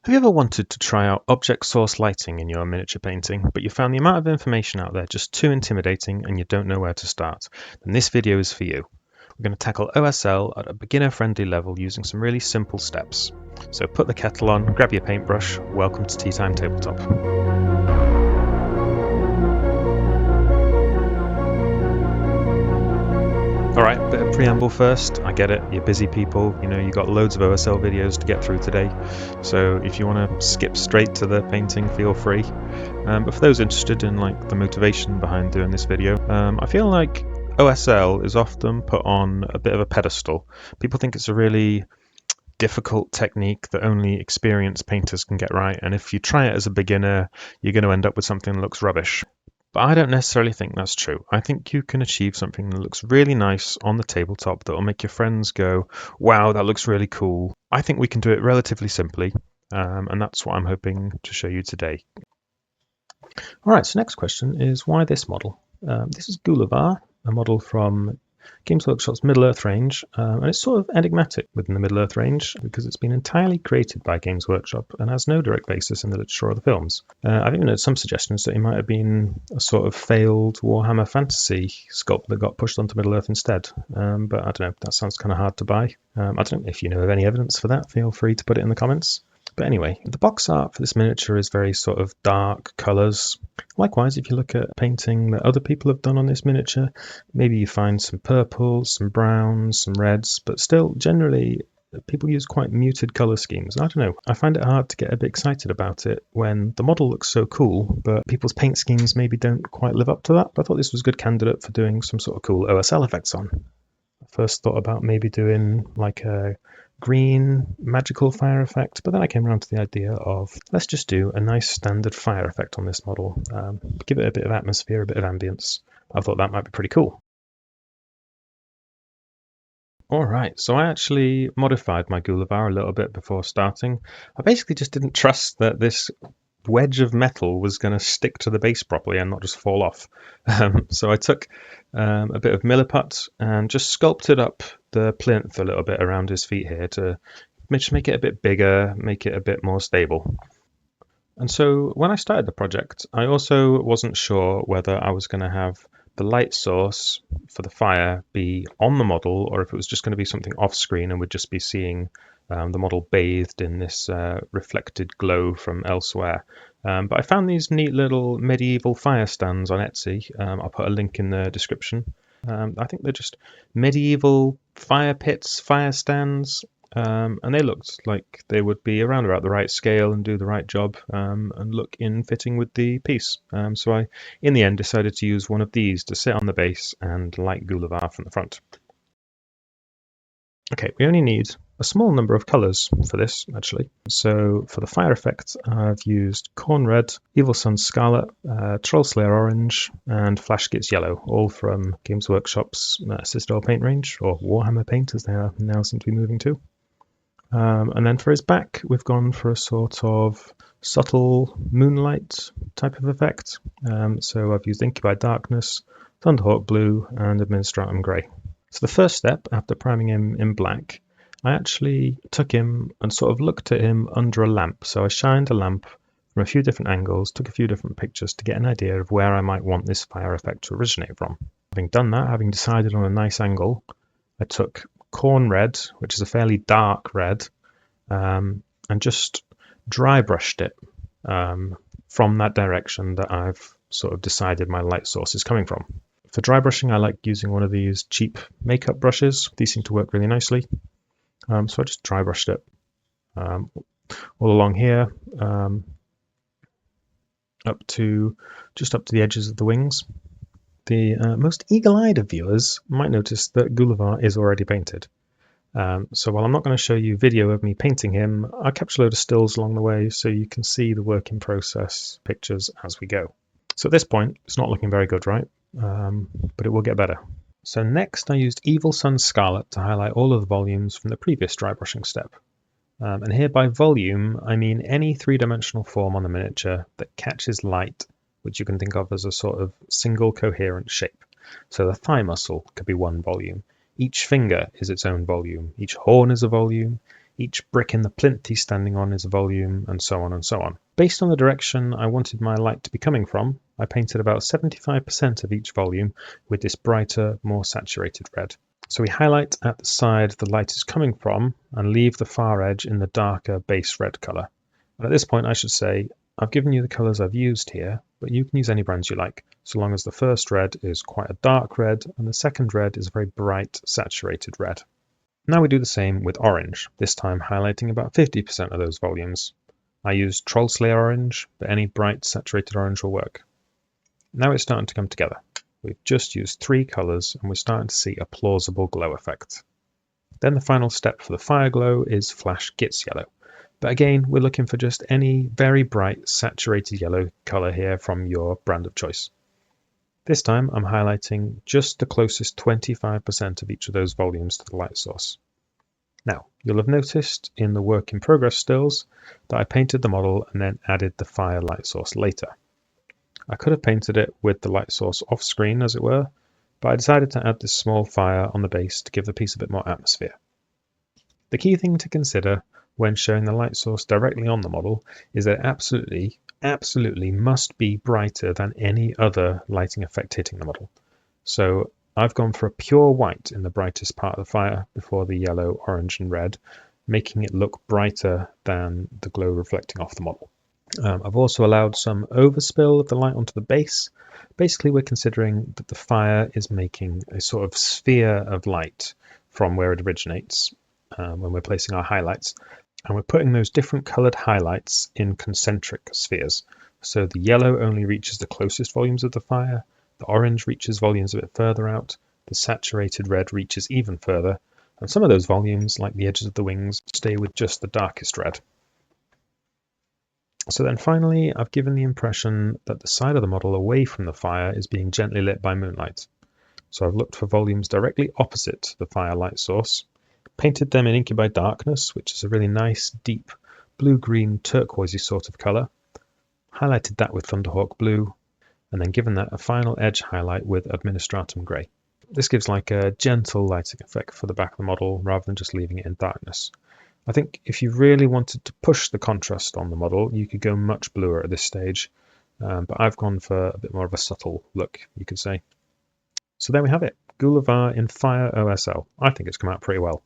Have you ever wanted to try out object source lighting in your miniature painting, but you found the amount of information out there just too intimidating and you don't know where to start? Then this video is for you. We're going to tackle OSL at a beginner-friendly level using some really simple steps. So put the kettle on, grab your paintbrush, welcome to Tea Time Tabletop. Alright, bit of preamble first. I get it, you're busy people, you got loads of OSL videos to get through today, so if you want to skip straight to the painting, feel free. But for those interested in the motivation behind doing this video, I feel like OSL is often put on a bit of a pedestal. People think it's a really difficult technique that only experienced painters can get right, and if you try it as a beginner, you're going to end up with something that looks rubbish. But I don't necessarily think that's true. I think you can achieve something that looks really nice on the tabletop that will make your friends go, wow, that looks really cool. I think we can do it relatively simply, and that's what I'm hoping to show you today. All right, so next question is, why this model? This is Gulavhar, a model from Games Workshop's Middle-earth range, and it's sort of enigmatic within the Middle-earth range because it's been entirely created by Games Workshop and has no direct basis in the literature or the films. I've even heard some suggestions that he might have been a sort of failed Warhammer Fantasy sculpt that got pushed onto Middle-earth instead, but I don't know, that sounds kind of hard to buy. I don't know if you know of any evidence for that, feel free to put it in the comments. But anyway, the box art for this miniature is very sort of dark colours. Likewise, if you look at painting that other people have done on this miniature, maybe you find some purples, some browns, some reds, but still, generally, people use quite muted colour schemes. I don't know, I find it hard to get a bit excited about it when the model looks so cool, but people's paint schemes maybe don't quite live up to that. But I thought this was a good candidate for doing some sort of cool OSL effects on. I first thought about maybe doing like a green magical fire effect, but then I came around to the idea of let's just do a nice standard fire effect on this model, give it a bit of atmosphere, a bit of ambience. I thought that might be pretty cool. Alright, so I actually modified my Gulavhar a little bit before starting. I basically just didn't trust that this wedge of metal was going to stick to the base properly and not just fall off. So I took a bit of milliput and just sculpted up the plinth a little bit around his feet here to just make it a bit bigger, make it a bit more stable. And so when I started the project, I also wasn't sure whether I was going to have the light source for the fire be on the model or if it was just going to be something off screen and we'd just be seeing the model bathed in this reflected glow from elsewhere. But I found these neat little medieval fire stands on Etsy. I'll put a link in the description. I think they're just medieval fire pits, fire stands, and they looked like they would be around about the right scale and do the right job and look in fitting with the piece. So I, in the end, decided to use one of these to sit on the base and light Gulavhar from the front. Okay, we only need a small number of colours for this, actually. So for the fire effect, I've used Corn Red, Evil Sunz Scarlet, Troll Slayer Orange, and Flash Gits Yellow, all from Games Workshop's Citadel paint range, or Warhammer paint, as they are now seem to be moving to. And then for his back, we've gone for a sort of subtle moonlight type of effect. So I've used Incubi Darkness, Thunderhawk Blue, and Administratum Grey. So the first step, after priming him in black, I actually took him and sort of looked at him under a lamp. So I shined a lamp from a few different angles, took a few different pictures to get an idea of where I might want this fire effect to originate from. Having done that, having decided on a nice angle, I took Corn Red, which is a fairly dark red, and just dry brushed it from that direction that I've sort of decided my light source is coming from. For dry brushing, I like using one of these cheap makeup brushes. These seem to work really nicely. So I just dry brushed it all along here, just up to the edges of the wings. The most eagle-eyed of viewers might notice that Gulavhar is already painted. So while I'm not going to show you video of me painting him, I capture a load of stills along the way so you can see the work in process pictures as we go. So at this point, it's not looking very good, right? But it will get better. So next I used Evil Sunz Scarlet to highlight all of the volumes from the previous dry brushing step. And here by volume, I mean any three-dimensional form on the miniature that catches light, which you can think of as a sort of single coherent shape. So the thigh muscle could be one volume. Each finger is its own volume. Each horn is a volume. Each brick in the plinth he's standing on is a volume, and so on and so on. Based on the direction I wanted my light to be coming from, I painted about 75% of each volume with this brighter, more saturated red. So we highlight at the side the light is coming from and leave the far edge in the darker base red colour. And at this point I should say, I've given you the colours I've used here, but you can use any brands you like, so long as the first red is quite a dark red and the second red is a very bright, saturated red. Now we do the same with orange, this time highlighting about 50% of those volumes. I used Troll Slayer orange, but any bright, saturated orange will work. Now it's starting to come together. We've just used 3 colours and we're starting to see a plausible glow effect. Then the final step for the fire glow is Flash Gits Yellow. But again, we're looking for just any very bright, saturated yellow colour here from your brand of choice. This time I'm highlighting just the closest 25% of each of those volumes to the light source. Now, you'll have noticed in the work in progress stills that I painted the model and then added the fire light source later. I could have painted it with the light source off screen, as it were, but I decided to add this small fire on the base to give the piece a bit more atmosphere. The key thing to consider when showing the light source directly on the model is that it absolutely must be brighter than any other lighting effect hitting the model. So I've gone for a pure white in the brightest part of the fire before the yellow, orange and red, making it look brighter than the glow reflecting off the model. I've also allowed some overspill of the light onto the base. Basically, we're considering that the fire is making a sort of sphere of light from where it originates when we're placing our highlights. And we're putting those different coloured highlights in concentric spheres. So the yellow only reaches the closest volumes of the fire, the orange reaches volumes a bit further out, the saturated red reaches even further, and some of those volumes, like the edges of the wings, stay with just the darkest red. So then finally, I've given the impression that the side of the model away from the fire is being gently lit by moonlight. So I've looked for volumes directly opposite the fire light source, painted them in Inky by Darkness, which is a really nice, deep, blue-green, turquoisey sort of colour, highlighted that with Thunderhawk Blue, and then given that a final edge highlight with Administratum Grey. This gives like a gentle lighting effect for the back of the model rather than just leaving it in darkness. I think if you really wanted to push the contrast on the model, you could go much bluer at this stage, but I've gone for a bit more of a subtle look, you could say. So there we have it, Gulavhar in Fire OSL. I think it's come out pretty well.